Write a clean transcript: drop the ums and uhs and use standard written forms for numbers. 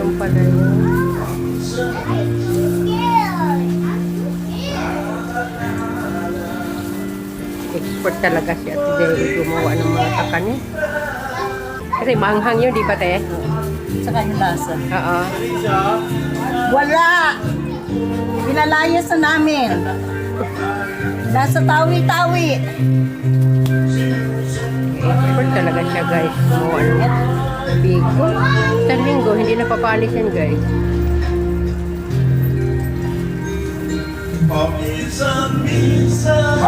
Ganun pala yun. Expert talaga si Ate Jerry gumawa ng mga kakanin. Kasi maanghang yun, di ba, te? Saka yung lasa. Oo. Wala! Pinalayas na namin. Nasa tawi-tawi. Expert talaga siya, guys. Gumawa ng bigo. Sa linggo, hindi napapalis yan, guys. Paminsan-minsan